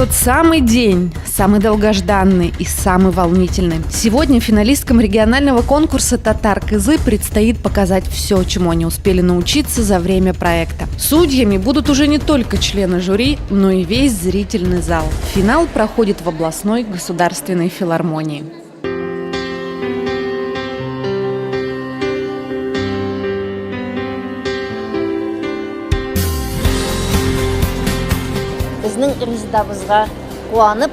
тот самый день, самый долгожданный и самый волнительный. Сегодня финалисткам регионального конкурса «Татар-Кызы» предстоит показать все, чему они успели научиться за время проекта. Судьями будут уже не только члены жюри, но и весь зрительный зал. Финал проходит в областной государственной филармонии. Bizning izdabızga quvonib,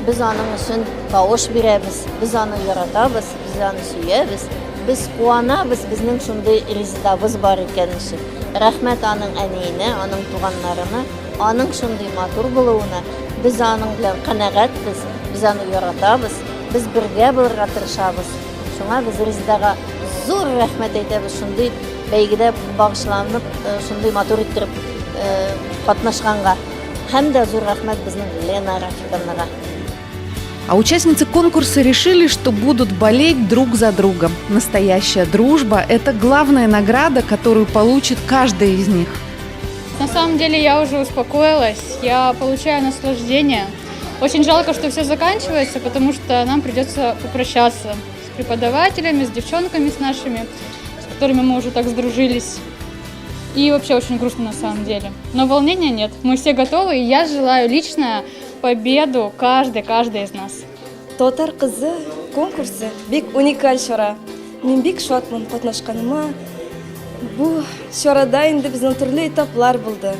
biz onun üçün tauş beremiz, biz onu yaratamiz, biz onu suyamiz, biz quvonamiz, bizning shunday izdabız bar ekani üçün. Rahmat onun aniyine, onun tuğanlarına, onun shunday matur bo'luvina, biz onun bilan qanoatmiz, biz onu yaratamiz, biz birga bo'lishga tirishamiz. Shunga biz izdaga zo'r rahmat aytamiz, shunday baygida bag'ishlanib, shunday matur ettirib qatnashganga. А участницы конкурса решили, что будут болеть друг за другом. Настоящая дружба – это главная награда, которую получит каждая из них. На самом деле я уже успокоилась, я получаю наслаждение. Очень жалко, что все заканчивается, потому что нам придется попрощаться с преподавателями, с девчонками с нашими, с которыми мы уже так сдружились. И вообще очень грустно на самом деле. Но волнения нет. Мы все готовы, и я желаю лично победу каждой из нас. Татар-Кызы конкурсы бик уникаль шара. Мен бик шатмын катнашканыма. Бу шарада инде безнең төрле этаплар булды.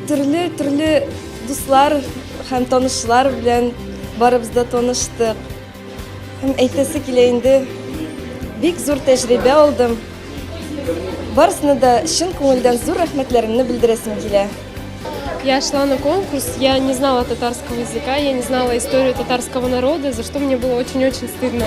Төрле дуслар һәм танышлар белән барыбыз да таныштык. Һәм әйтәсе килә инде бик зур тәҗрибә алдым. Барысына да чын күңелдән зур рәхмәтләремне белдерәсем килә. Я шла на конкурс, я не знала татарского языка, я не знала историю татарского народа, за что мне было очень-очень стыдно.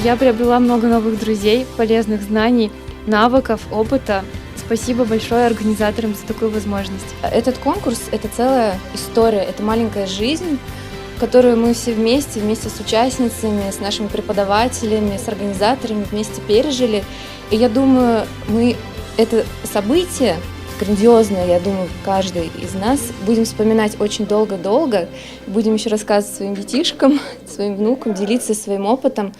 Я приобрела много новых друзей, полезных знаний, навыков, опыта. Спасибо большое организаторам за такую возможность. Этот конкурс – это целая история, это маленькая жизнь, которую мы все вместе с участницами, с нашими преподавателями, с организаторами вместе пережили. И я думаю, мы это событие грандиозное, я думаю, каждый из нас будем вспоминать очень долго-долго, будем еще рассказывать своим детишкам, своим внукам, делиться своим опытом.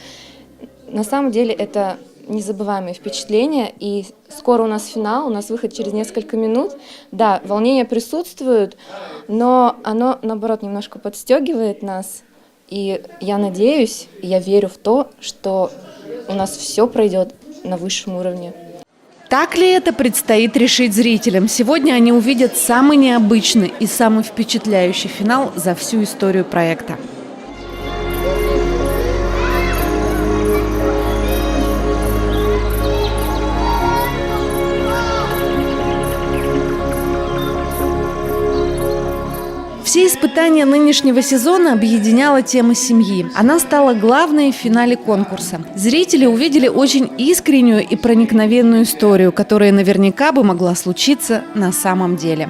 На самом деле это незабываемые впечатления, и скоро у нас финал, у нас выход через несколько минут. Да, волнения присутствуют, но оно, наоборот, немножко подстегивает нас, и я надеюсь, я верю в то, что у нас все пройдет на высшем уровне. Так ли это, предстоит решить зрителям. Сегодня они увидят самый необычный и самый впечатляющий финал за всю историю проекта. Все испытания нынешнего сезона объединяла тема семьи. Она стала главной в финале конкурса. Зрители увидели очень искреннюю и проникновенную историю, которая наверняка бы могла случиться на самом деле.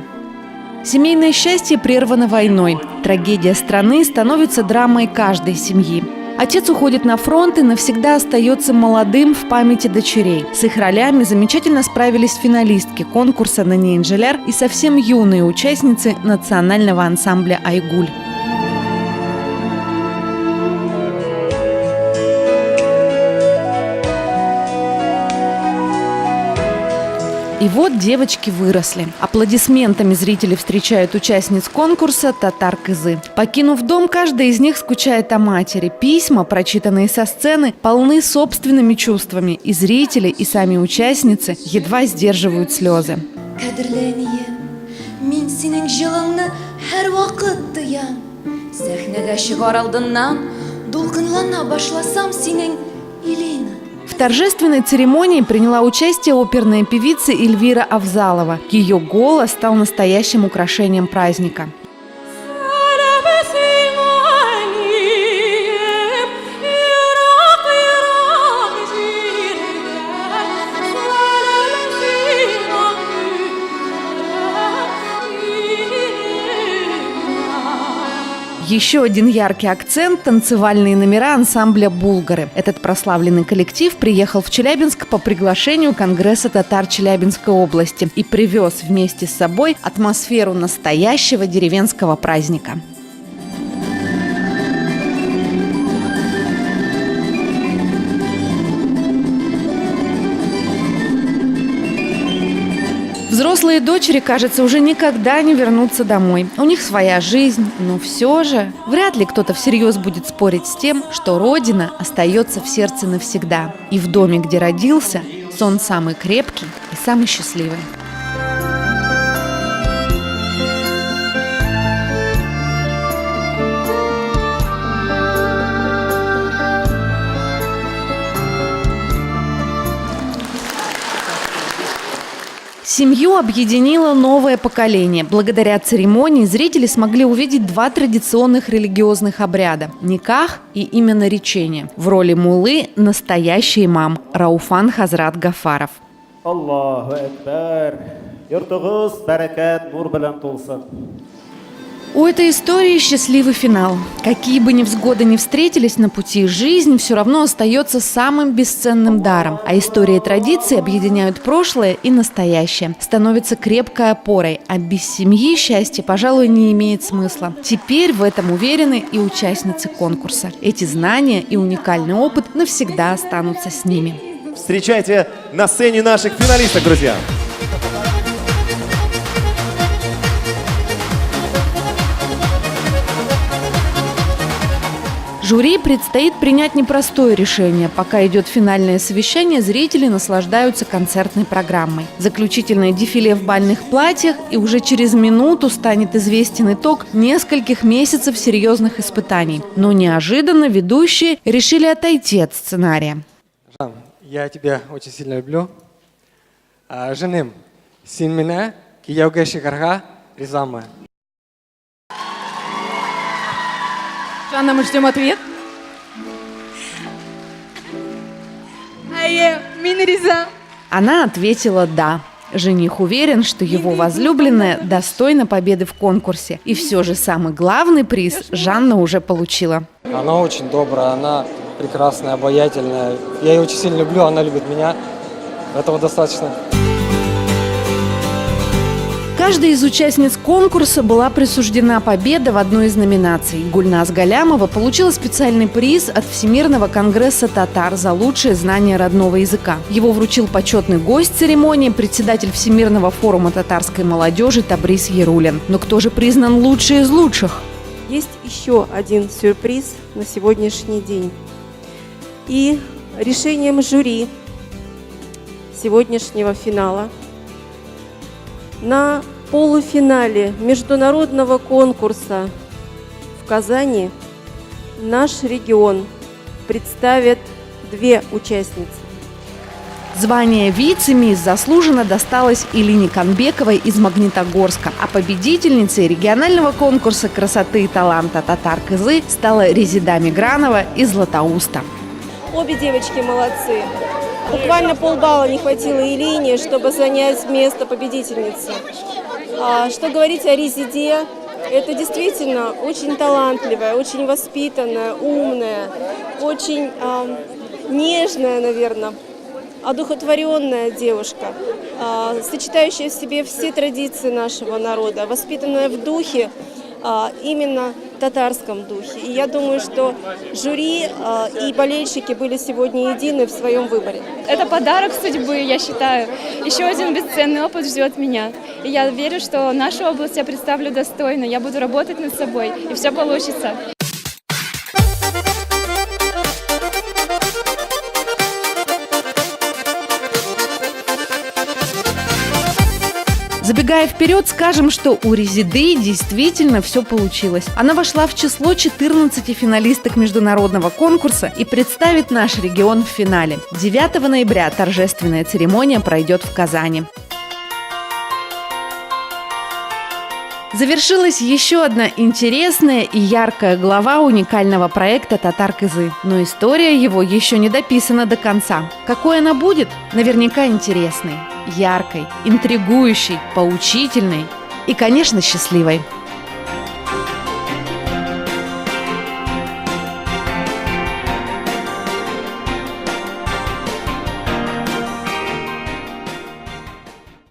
Семейное счастье прервано войной. Трагедия страны становится драмой каждой семьи. Отец уходит на фронт и навсегда остается молодым в памяти дочерей. С их ролями замечательно справились финалистки конкурса «Нани Инжеляр» и совсем юные участницы национального ансамбля «Айгуль». И вот девочки выросли. Аплодисментами зрители встречают участниц конкурса «Татар-Кызы». Покинув дом, каждая из них скучает о матери. Письма, прочитанные со сцены, полны собственными чувствами. И зрители, и сами участницы едва сдерживают слезы. В торжественной церемонии приняла участие оперная певица Эльвира Авзалова. Ее голос стал настоящим украшением праздника. Еще один яркий акцент – танцевальные номера ансамбля «Булгары». Этот прославленный коллектив приехал в Челябинск по приглашению Конгресса татар Челябинской области и привез вместе с собой атмосферу настоящего деревенского праздника. Взрослые дочери, кажется, уже никогда не вернутся домой. У них своя жизнь, но все же вряд ли кто-то всерьез будет спорить с тем, что Родина остается в сердце навсегда. И в доме, где родился, сон самый крепкий и самый счастливый. Семью объединило новое поколение. Благодаря церемонии зрители смогли увидеть два традиционных религиозных обряда – никах и именно речение. В роли муллы – настоящий имам Рауфан Хазрат Гафаров. Аллаху Акбар. Йортугуз баракат нур белән тулсын. У этой истории счастливый финал. Какие бы невзгоды ни встретились на пути, жизнь все равно остается самым бесценным даром. А истории и традиции объединяют прошлое и настоящее, становятся крепкой опорой. А без семьи счастье, пожалуй, не имеет смысла. Теперь в этом уверены и участницы конкурса. Эти знания и уникальный опыт навсегда останутся с ними. Встречайте на сцене наших финалисток, друзья! Жюри предстоит принять непростое решение. Пока идет финальное совещание, зрители наслаждаются концертной программой. Заключительное дефиле в бальных платьях, и уже через минуту станет известен итог нескольких месяцев серьезных испытаний. Но неожиданно ведущие решили отойти от сценария. Жан, я тебя очень сильно люблю. Женым, син меня, кияуге шикарга, ризамы. Жанна, мы ждем ответ. Она ответила «да». Жених уверен, что его возлюбленная достойна победы в конкурсе. И все же самый главный приз Жанна уже получила. Она очень добрая, она прекрасная, обаятельная. Я ее очень сильно люблю, она любит меня. Этого достаточно. Каждой из участниц конкурса была присуждена победа в одной из номинаций. Гульназ Галямова получила специальный приз от Всемирного конгресса татар за лучшее знание родного языка. Его вручил почетный гость церемонии, председатель Всемирного форума татарской молодежи Табрис Ярулин. Но кто же признан лучший из лучших? Есть еще один сюрприз на сегодняшний день. И решением жюри сегодняшнего финала на полуфинале международного конкурса в Казани наш регион представит две участницы. Звание вице-мисс заслуженно досталось Илине Канбековой из Магнитогорска, а победительницей регионального конкурса красоты и таланта «Татар-Кызы» стала Резида Мигранова из Златоуста. Обе девочки молодцы. Буквально полбалла не хватило Илине, чтобы занять место победительницы. Что говорить о Резиде? Это действительно очень талантливая, очень воспитанная, умная, очень нежная, наверное, одухотворенная девушка, сочетающая в себе все традиции нашего народа, воспитанная в духе, именно татарском духе. И я думаю, что жюри и болельщики были сегодня едины в своем выборе. Это подарок судьбы, я считаю. Еще один бесценный опыт ждет меня. И я верю, что нашу область я представлю достойно. Я буду работать над собой, и все получится. Забегая вперед, скажем, что у Резиды действительно все получилось. Она вошла в число 14 финалисток международного конкурса и представит наш регион в финале. 9 ноября торжественная церемония пройдет в Казани. Завершилась еще одна интересная и яркая глава уникального проекта «Татар-Кызы». Но история его еще не дописана до конца. Какой она будет? Наверняка интересной, яркой, интригующей, поучительной и, конечно, счастливой.